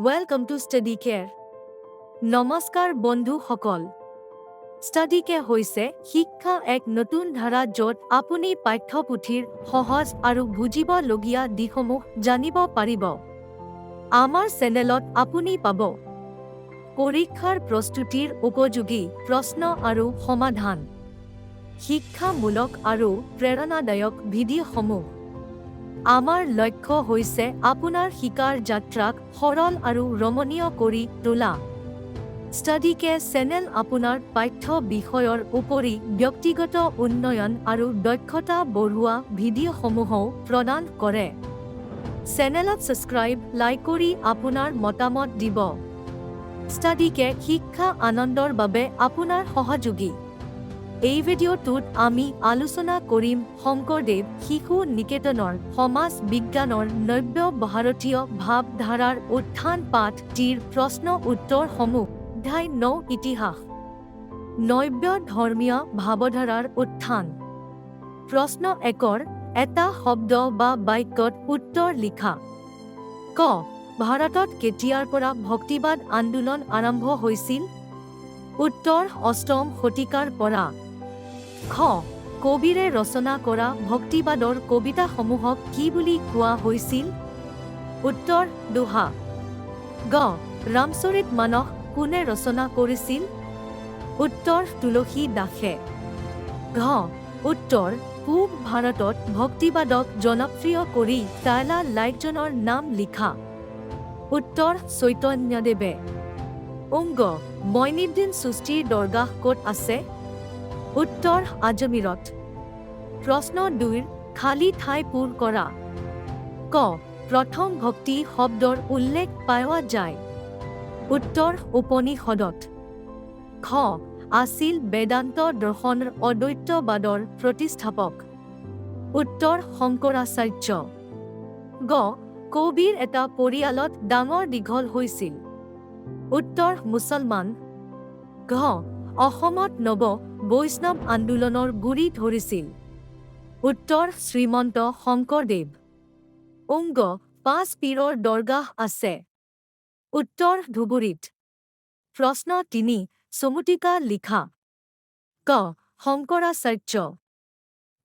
Welcome to Study Care. নমস্কাৰ বন্ধুসকল। Study Care হৈছে শিক্ষা এক নতুন ধাৰা য'ত আপুনি পাঠ্যপুথিৰ সহজ আৰু বুজিব লগীয়া দিশসমূহ জানিব পাৰিব। আমাৰ চেনেলত আপুনি পাব পৰীক্ষাৰ প্ৰস্তুতিৰ উপযোগী প্ৰশ্ন আৰু সমাধান, শিক্ষামূলক আৰু প্ৰেৰণাদায়ক ভিডিঅ'সমূহ। আমাৰ লক্ষ্য হৈছে আপোনাৰ শিকাৰ যাত্ৰাক সৰল আৰু ৰমণীয় কৰি তোলা। ষ্টাডি কেয়াৰ চেনেল আপোনাৰ পাঠ্য বিষয়ৰ উপৰি ব্যক্তিগত উন্নয়ন আৰু দক্ষতা বঢ়োৱা ভিডিঅ'সমূহও প্ৰদান কৰে। চেনেলত ছাবস্ক্ৰাইব, লাইক কৰি আপোনাৰ মতামত দিব। ষ্টাডি কেয়াৰ শিক্ষা আনন্দৰ বাবে আপোনাৰ সহযোগী। এই ভিডিঅ'টোত আমি আলোচনা কৰিম শংকৰদেৱ শিশু নিকেতনৰ সমাজ বিজ্ঞানৰ নব্য ভাৰতীয় ভাৱধাৰাৰ উত্থান পাঠ টিৰ প্ৰশ্ন উত্তৰসমূহ। অধ্যায় ৯ ইতিহাস। নব্য ধৰ্মীয় ভাৱধাৰাৰ উত্থান। প্ৰশ্ন ১ এটা শব্দ বা বাক্যত উত্তৰ লিখা। ক. ভাৰতত কেতিয়াৰ পৰা ভক্তিবাদ আন্দোলন আৰম্ভ হৈছিল? উত্তৰ অষ্টম শতিকাৰ পৰা। খ. কবিৰে ৰচনা কৰা ভক্তিবাদৰ কবিতাসমূহক কি বুলি কোৱা হৈছিল? উত্তৰ দোহা। গ. ৰামচৰিত মানস কোনে ৰচনা কৰিছিল? উত্তৰ তুলসী দাসে। ঘ. উত্তৰ পূব ভাৰতত ভক্তিবাদক জনপ্ৰিয় কৰি টালা লাইটজনৰ নাম লিখা। উত্তৰ চৈতন্যদেৱে। অংগ. মইনুদ্দিন চিস্তিৰ দৰগাহ ক'ত আছে? উত্তৰ আজমিৰত। প্ৰশ্ন ২ খালী ঠাই পূৰ কৰা। ক. প্ৰথম ভক্তি শব্দৰ উল্লেখ পোৱা যায়। উত্তৰ উপনিষদত। খ. আছিল বেদান্ত দৰ্শনৰ অদ্বৈতবাদৰ প্ৰতিষ্ঠাপক। উত্তৰ শংকৰাচাৰ্য। গ. কবিৰ এটা পৰিয়ালত ডাঙৰ দীঘল হৈছিল। উত্তৰ মুছলমান। ঘ. অসমত নৱ বৈষ্ণৱ আন্দোলনৰ গুৰি ধৰিছিল। উত্তৰ শ্ৰীমন্ত শংকৰদেৱ। অংগ. ৫ পীৰৰ দৰগাহ আছে। উত্তৰ ধুবুৰীত। প্ৰশ্ন ৩ চমুটিকা লিখা। ক. শংকৰাচাৰ্য।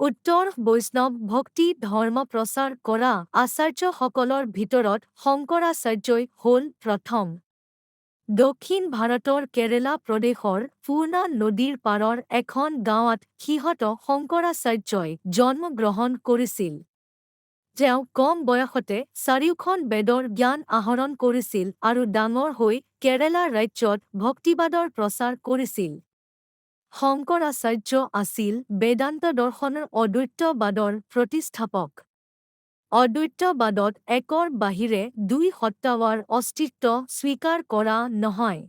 উত্তৰ বৈষ্ণৱ ভক্তি ধৰ্ম প্ৰচাৰ কৰা আচাৰ্যসকলৰ ভিতৰত শংকৰাচাৰ্যই হ'ল প্ৰথম। দক্ষিণ ভাৰতৰ কেৰালা প্ৰদেশৰ পূৰ্ণা নদীৰ পাৰৰ এখন গাঁৱত সিহঁত শংকৰাচাৰ্যই জন্মগ্ৰহণ কৰিছিল। তেওঁ কম বয়সতে চাৰিওখন বেদৰ জ্ঞান আহৰণ কৰিছিল আৰু ডাঙৰ হৈ কেৰালা ৰাজ্যত ভক্তিবাদৰ প্ৰচাৰ কৰিছিল। শংকৰাচাৰ্য আছিল বেদান্ত দৰ্শনৰ অদ্বৈতবাদৰ প্ৰতিষ্ঠাপক। অদ্বৈতবাদত একৰ বাহিৰে দুই সত্তাৰ অস্তিত্ব স্বীকাৰ কৰা নহয়।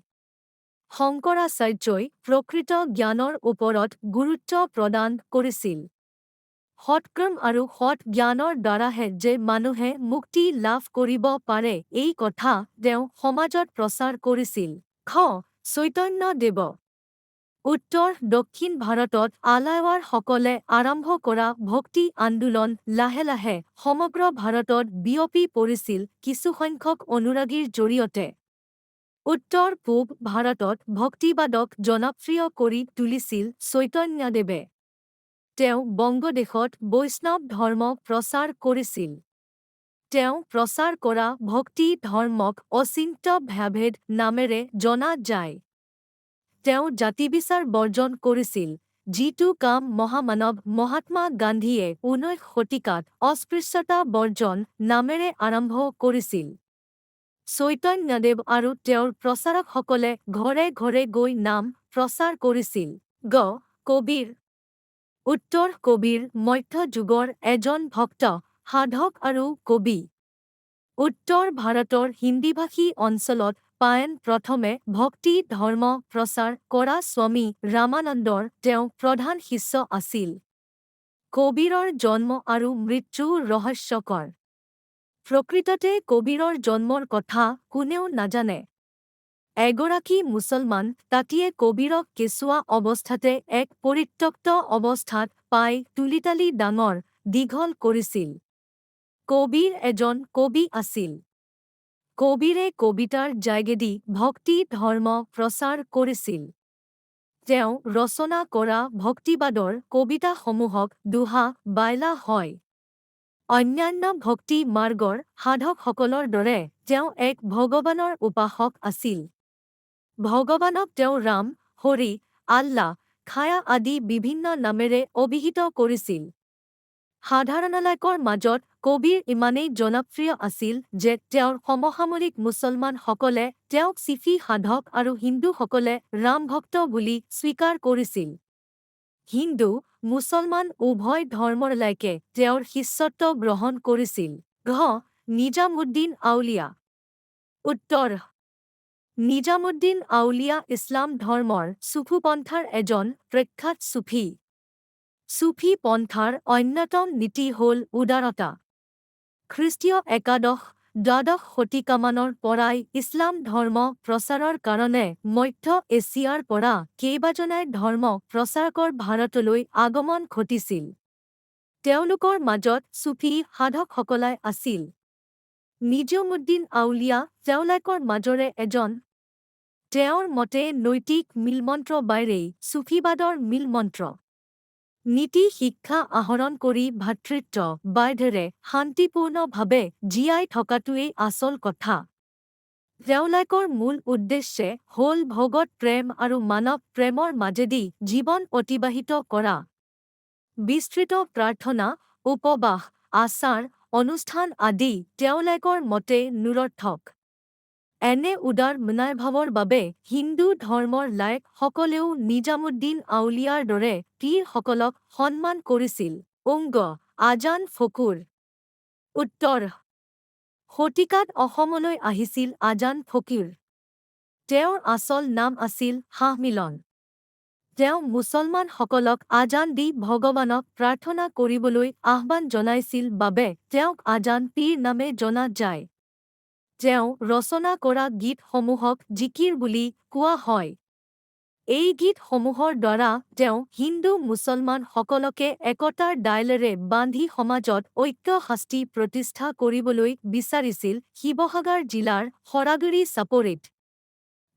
শংকৰাচাৰ্যই প্ৰকৃত জ্ঞানৰ ওপৰত গুৰুত্ব প্ৰদান কৰিছিল। সৎকৰ্ম আৰু সৎ জ্ঞানৰ দ্বাৰাহে যে মানুহে মুক্তি লাভ কৰিব পাৰে এই কথা তেওঁ সমাজত প্ৰচাৰ কৰিছিল। খ. চৈতন্যদেৱ। উত্তৰ দক্ষিণ ভাৰতত আলাৱাৰসকলে আৰম্ভ কৰা ভক্তি আন্দোলন লাহে লাহে সমগ্ৰ ভাৰতত বিয়পি পৰিছিল কিছুসংখ্যক অনুৰাগীৰ জৰিয়তে। উত্তৰ পূব ভাৰতত ভক্তিবাদক জনপ্ৰিয় কৰি তুলিছিল চৈতন্যদেৱে। তেওঁ বংগদেশত বৈষ্ণৱ ধৰ্ম প্ৰচাৰ কৰিছিল। তেওঁ প্ৰচাৰ কৰা ভক্তি ধৰ্মক অচিন্ত্য ভেদাভেদ নামেৰে জনা যায়। তেওঁ জাতিবিচাৰ বৰ্জন কৰিছিল, যিটো কাম মহামানৱ মহাত্মা গান্ধীয়ে ১৯ শতিকাত অস্পৃশ্যতা বৰ্জন নামেৰে আৰম্ভ কৰিছিল। চৈতন্যদেৱ আৰু তেওঁৰ প্ৰচাৰকসকলে ঘৰে ঘৰে গৈ নাম প্ৰচাৰ কৰিছিল। গ. কবিৰ। উত্তৰ কবিৰ মধ্যযুগৰ এজন ভক্ত, সাধক আৰু কবি। উত্তৰ ভাৰতৰ হিন্দীভাষী অঞ্চলত পায়েন প্ৰথমে ভক্তি ধৰ্ম প্ৰচাৰ কৰা স্বামী ৰামানন্দৰ তেওঁ প্ৰধান শিষ্য আছিল। কবিৰৰ জন্ম আৰু মৃত্যু ৰহস্যকৰ। প্ৰকৃততে কবিৰৰ জন্মৰ কথা কোনেও নাজানে। এগৰাকী মুছলমান তাঁতীয়ে কবিৰক কেঁচুৱা অৱস্থাতে এক পৰিত্যক্ত অৱস্থাত পাই তুলিতালি ডাঙৰ দীঘল কৰিছিল। কবিৰ এজন কবি আছিল। কবিৰে কবিতাৰ জায়গেদি ভক্তি ধৰ্ম প্ৰচাৰ কৰিছিল। তেওঁ ৰচনা কৰা ভক্তিবাদৰ কবিতাসমূহক দোহা বাইলা হয়। অন্যান্য ভক্তি মাৰ্গৰ সাধকসকলৰ দৰে তেওঁ এক ভগৱানৰ উপাসক আছিল। ভগৱানক তেওঁ ৰাম, হৰি, আল্লাহ, খায়া আদি বিভিন্ন নামেৰে অভিহিত কৰিছিল। সাধাৰণলাইকৰ মাজত কবিৰ ইমানেই জনপ্ৰিয় আছিল যে তেওঁৰ সমসাময়িক মুছলমানসকলে তেওঁক চিফি সাধক আৰু হিন্দুসকলে ৰামভক্ত বুলি স্বীকাৰ কৰিছিল। হিন্দু, মুছলমান উভয় ধৰ্মৰ লাইকে তেওঁৰ শিষ্যত্ব গ্ৰহণ কৰিছিল। ঘ. নিজামুদ্দিন আউলিয়া। উত্তৰ: নিজামুদ্দিন আউলিয়া ইছলাম ধৰ্মৰ চুফীপন্থাৰ এজন প্ৰখ্যাত চুফী। চুফী পন্থাৰ অন্যতম নীতি হ'ল উদাৰতা। খ্ৰীষ্টীয় একাদশ-দ্বাদশ শতিকামানৰ পৰাই ইছলাম ধৰ্ম প্ৰচাৰৰ কাৰণে মধ্য এছিয়াৰ পৰা কেইবাজনাই ধৰ্ম প্ৰচাৰকৰ ভাৰতলৈ আগমন ঘটিছিল। তেওঁলোকৰ মাজত চুফী সাধকসকলাই আছিল। নিজামুদ্দিন আউলিয়া তেওঁলোকৰ মাজৰে এজন। তেওঁৰ মতে নৈতিক মূলমন্ত্ৰ বাহিৰেই চুফীবাদৰ মূলমন্ত্ৰ। নীতি শিক্ষা আহৰণ কৰি ভাতৃত্ব বান্ধেৰে শান্তিপূৰ্ণভাৱে জীয়াই থকাটোৱেই আচল কথা। তেওঁলোকৰ মূল উদ্দেশ্য হ'ল ভগৱত প্ৰেম আৰু মানৱ প্ৰেমৰ মাজেদি জীৱন অতিবাহিত কৰা। বিস্তৃত প্ৰাৰ্থনা, উপবাস, আচাৰ অনুষ্ঠান আদি তেওঁলোকৰ মতে নিৰৰ্থক। এনে উদাৰ মনোভাৱৰ বাবে হিন্দু ধৰ্মৰ লাইক সকলেও নিজামুদ্দিন আউলিয়াৰ দৰে পীৰসকলক সন্মান কৰিছিল। অংগ: আজান ফকীৰ। উত্তৰ: শতিকাত অসমলৈ আহিছিল আজান ফকীৰ। তেওঁৰ আচল নাম আছিল শাহ মিলন। তেওঁ মুছলমানসকলক আজান দি ভগৱানক প্ৰাৰ্থনা কৰিবলৈ আহ্বান জনাইছিল বাবে তেওঁক আজান পীৰ নামে জনা যায়। তেওঁ ৰচনা কৰা গীতসমূহক জিকিৰ বুলি কোৱা হয়। এই গীতসমূহৰ দ্বাৰা তেওঁ হিন্দু-মুছলমান সকলকে একতাৰ দায়লেৰে বান্ধি সমাজত ঐক্য শাস্তি প্ৰতিষ্ঠা কৰিবলৈ বিচাৰিছিল। শিৱসাগৰ জিলাৰ সৰাগুৰি চাপৰিত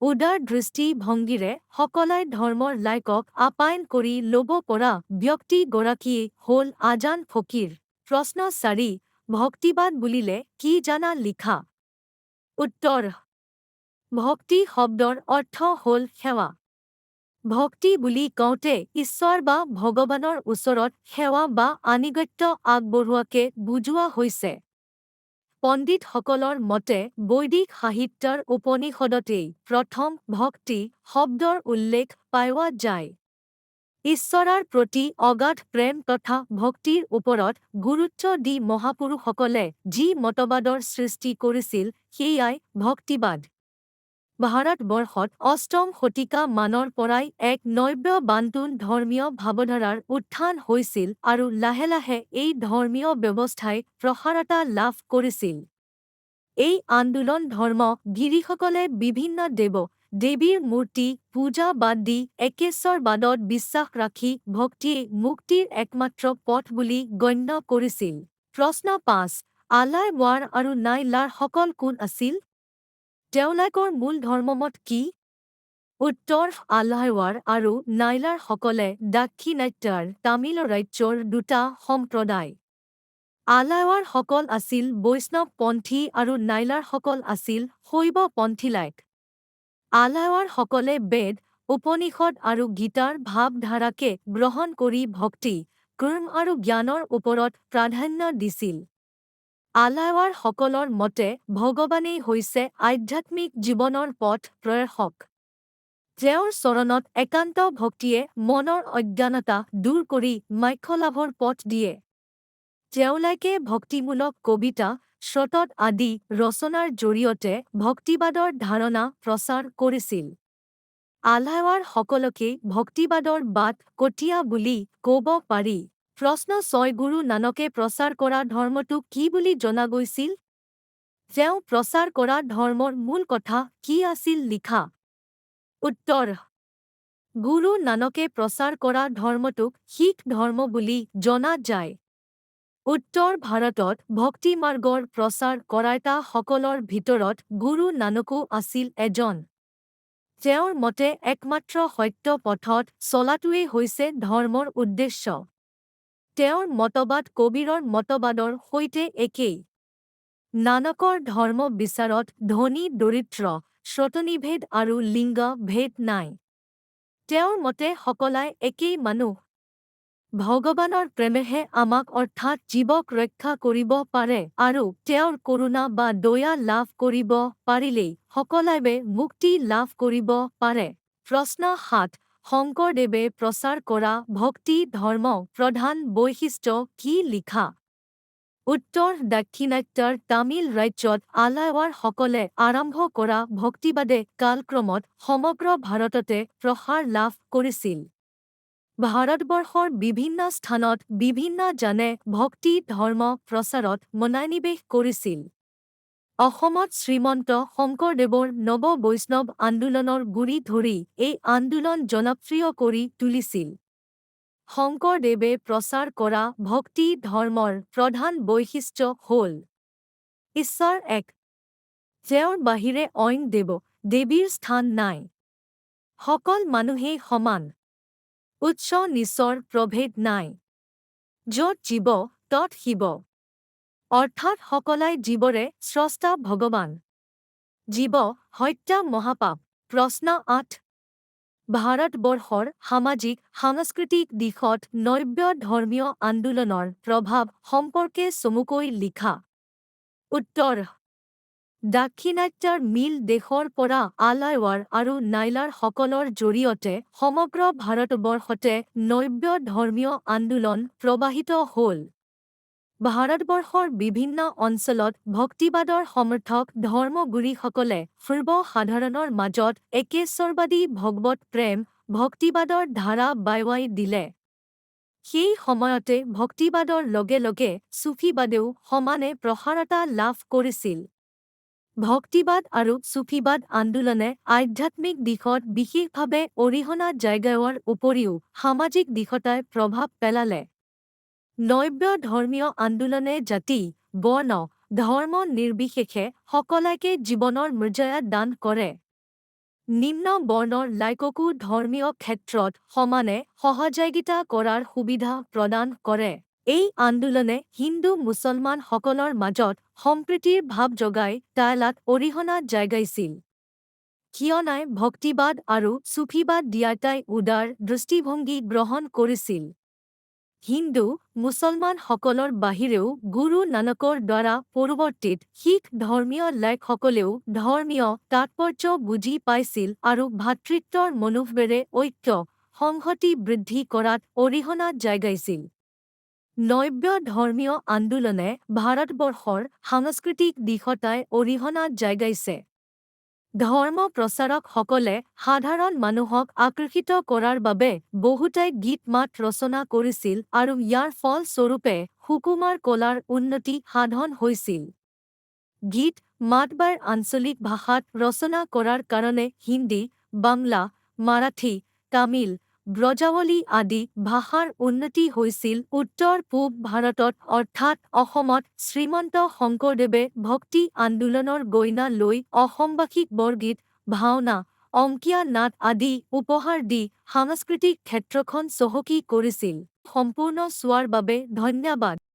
উদাৰ দৃষ্টি ভংগীৰে সকলাই ধৰ্মৰ লাইকক আপ্যায়ন কৰি ল'ব পৰা ব্যক্তি গৰাকীয়ে হ'ল আজান ফকীৰ। প্ৰশ্ন ৪: ভক্তিবাদ বুলিলে কি জানা লিখা। উত্তৰ: ভক্তি শব্দৰ অৰ্থ হ'ল সেৱা। ভক্তি বুলি কওঁতে ঈশ্বৰ বা ভগৱানৰ ওচৰত সেৱা বা আনুগত্য আগবঢ়োৱাকে বুজোৱা হৈছে। পণ্ডিতসকলৰ মতে বৈদিক সাহিত্যৰ উপনিষদতেই প্ৰথম ভক্তি শব্দৰ উল্লেখ পাৱা যায়। ঈশ্বৰৰ প্ৰতি অগাধ প্ৰেম তথা ভক্তিৰ ওপৰত গুৰুত্ব দি মহাপুৰুষসকলে যি মতবাদৰ সৃষ্টি কৰিছিল সেয়াই ভক্তিবাদ। ভাৰতবৰ্ষত অষ্টম শতিকা মানৰ পৰাই এক নব্য বান্তোন ধৰ্মীয় ভাৱধাৰাৰ উত্থান হৈছিল আৰু লাহে লাহে এই ধৰ্মীয় ব্যৱস্থাই প্ৰসাৰতা লাভ কৰিছিল। এই আন্দোলন ধৰ্ম গিৰিসকলে বিভিন্ন দেৱ-দেৱীৰ মূৰ্তি পূজা বাদ দি একেশ্বৰবাদত বিশ্বাস ৰাখি ভক্তিয়েই মুক্তিৰ একমাত্ৰ পথ বুলি গণ্য কৰিছিল। প্ৰশ্ন ৫: আলাই-ৱাৰ আৰু নাইলাৰ সকল কোন আছিল? তেওঁলোকৰ মূল ধৰ্মমত কি? উত্তৰ: আলাই-ৱাৰ আৰু নাইলাৰ সকলে দাক্ষিণাত্যৰ তামিল ৰাজ্যৰ দুটা সম্প্ৰদায়। আলাই-ৱাৰ সকল আছিল বৈষ্ণৱ-পন্থী আৰু নাইলাৰ সকল আছিল শৈৱ-পন্থী লাইক। আলাই-ৱাৰ সকলে বেদ, উপনিষদ আৰু গীতাৰ ভাৱধাৰাকে গ্ৰহণ কৰি ভক্তি, কৰ্ম আৰু জ্ঞানৰ ওপৰত প্ৰাধান্য দিছিল। আলাই-ৱাৰ সকলৰ মতে ভগৱানেই হৈছে আধ্যাত্মিক জীৱনৰ পথ প্ৰদৰ্শক। তেওঁৰ চৰণত একান্ত ভক্তিয়ে মনৰ অজ্ঞানতা দূৰ কৰি মোক্ষলাভৰ পথ দিয়ে। তেওঁলোকে ভক্তিমূলক কবিতা, শ্ৰোতত আদি ৰচনাৰ জৰিয়তে ভক্তিবাদৰ ধাৰণা প্ৰচাৰ কৰিছিল। আলাই-ৱাৰ সকলকেই ভক্তিবাদৰ বাট কটীয়া বুলি ক'ব পাৰি। প্ৰশ্ন ৬: গুৰু নানকে প্ৰচাৰ কৰা ধৰ্মটো কি বুলি জনা গৈছিল? তেওঁ প্ৰচাৰ কৰা ধৰ্মৰ মূল কথা কি আছিল লিখা। উত্তৰ: গুৰু নানকে প্ৰচাৰ কৰা ধৰ্মটোক শিখ ধৰ্ম বুলি জনা যায়। উত্তৰ ভাৰতত ভক্তিমাৰ্গৰ প্ৰচাৰ কৰাইতা সকলৰ ভিতৰত গুৰু নানকো আছিল এজন। তেওঁৰ মতে একমাত্ৰ সত্য পথত চলাটোৱেই হৈছে ধৰ্মৰ উদ্দেশ্য। তেওঁৰ মতবাদ কবীৰৰ মতবাদৰ সৈতে একেই। নানকৰ ধৰ্ম বিচাৰত ধনী দৰিদ্ৰ, শ্ৰোতনিভেদ আৰু লিংগ ভেদ নাই। তেওঁৰ মতে সকলাই একেই মানুহ। ভগৱানৰ প্ৰেমেহে আমাক অৰ্থাৎ জীৱক ৰক্ষা কৰিব পাৰে আৰু তেওঁৰ কৰোণা বা দয়া লাভ কৰিব পাৰিলেই সকলাইবে মুক্তি লাভ কৰিব পাৰে। প্ৰশ্ন ৭। শংকৰদেৱে প্ৰচাৰ কৰা ভক্তি ধৰ্ম প্ৰধান বৈশিষ্ট্য কি লিখা? উত্তৰ দাক্ষিণাত্যৰ তামিল ৰাজ্যত আলাৱাৰ সকলে আৰম্ভ কৰা ভক্তিবাদে কালক্ৰমত সমগ্ৰ ভাৰততে প্ৰসাৰ লাভ কৰিছিল। ভাৰতবৰ্ষৰ বিভিন্ন স্থানত বিভিন্ন জনে ভক্তি ধৰ্ম প্ৰচাৰত মনোনিৱেশ কৰিছিল। অসমত শ্ৰীমন্ত শংকৰদেৱৰ নৱ বৈষ্ণৱ আন্দোলনৰ গুৰি ধৰি এই আন্দোলন জনপ্ৰিয় কৰি তুলিছিল। শংকৰদেৱে প্ৰচাৰ কৰা ভক্তি ধৰ্মৰ প্ৰধান বৈশিষ্ট্য হ'ল: ঈশ্বৰ এক। তেওঁৰ বাহিৰে অইন দেৱ দেৱীৰ স্থান নাই। সকল মানুহেই সমান। উচ্চ নীচৰ প্ৰভেদ নাই। য'ত জীৱ তত শিৱ। অৰ্থাৎ সকলাই জীৱৰে স্ৰষ্টা ভগৱান। জীৱ হত্যা মহাপাপ। প্ৰশ্ন ৮। ভাৰতবৰ্ষৰ সামাজিক সাংস্কৃতিক দিশত নব্য ধৰ্মীয় আন্দোলনৰ প্ৰভাৱ সম্পৰ্কে চমুকৈ লিখা। উত্তৰ: দাক্ষিণাত্যৰ মিল দেশৰ পৰা আলাৱাৰ আৰু নাইলাৰ সকলৰ জৰিয়তে সমগ্ৰ ভাৰতবৰ্ষতে নব্য ধৰ্মীয় আন্দোলন প্ৰবাহিত হ'ল। ভাৰতবৰ্ষৰ বিভিন্ন অঞ্চলত ভক্তিবাদৰ সমৰ্থক ধৰ্মগুৰুসকলে সৰ্বসাধাৰণৰ মাজত একেশ্বৰবাদী ভগৱৎ প্ৰেম ভক্তিবাদৰ ধাৰা বাউৱাই দিলে। সেই সময়তে ভক্তিবাদৰ লগে লগে চুফীবাদেও সমানে প্ৰসাৰতা লাভ কৰিছিল। ভক্তিবাদ আৰু চুফীবাদ আন্দোলনে আধ্যাত্মিক দিশত বিশেষভাৱে অৰিহণা যোগোৱাৰ উপৰিও সামাজিক দিশতো প্ৰভাৱ পেলালে। নব্য ধৰ্মীয় আন্দোলনে জাতি, বৰ্ণ, ধৰ্ম নিৰ্বিশেষে সকলোকে জীৱনৰ মৰ্যাদা দান কৰে। নিম্ন বৰ্ণৰ লোককো ধৰ্মীয় ক্ষেত্ৰত সমানে সহযোগিতা কৰাৰ সুবিধা প্ৰদান কৰে। এই আন্দোলনে হিন্দু মুছলমান সকলৰ মাজত সম্প্ৰীতিৰ ভাৱ জগাই তোলাত অৰিহণা যোগাইছিল। কিয়নো ভক্তিবাদ আৰু চুফীবাদ দুয়োটাই উদাৰ দৃষ্টিভংগী গ্ৰহণ কৰিছিল। হিন্দু মুছলমান সকলৰ বাহিৰেও গুৰু নানকৰ দ্বাৰা পৰিৱৰ্তিত শিখ ধৰ্মীয় লোকসকলেও ধৰ্মীয় তাৎপৰ্য বুজি পাইছিল আৰু ভাতৃত্বৰ মনোভাৱেৰে ঐক্য সংহতি বৃদ্ধি কৰাত অৰিহণা যোগাইছিল। নব্য ধৰ্মীয় আন্দোলনে ভাৰতবৰ্ষৰ সাংস্কৃতিক দিশতো অৰিহণা যোগাইছে। ধৰ্ম প্ৰচাৰকসকলে সাধাৰণ মানুহক আকৰ্ষিত কৰাৰ বাবে বহুতো গীত-মাত ৰচনা কৰিছিল আৰু ইয়াৰ ফলস্বৰূপে সুকুমাৰ কলাৰ উন্নতি সাধন হৈছিল। গীত-মাতবোৰ আঞ্চলিক ভাষাত ৰচনা কৰাৰ কাৰণে হিন্দী, বাংলা, মাৰাঠী, তামিল, ব্ৰজাৱলী আদি ভাষাৰ উন্নতি হৈছিল। উত্তৰ-পূব ভাৰতত অৰ্থাৎ অসমত শ্ৰীমন্ত শংকৰদেৱে ভক্তি আন্দোলনৰ গইনা লৈ অসমবাসীক বৰগীত, ভাওনা, অংকীয়া নাট আদি উপহাৰ দি সাংস্কৃতিক ক্ষেত্ৰখন চহকী কৰিছিল। সম্পূৰ্ণ চোৱাৰ বাবে ধন্যবাদ।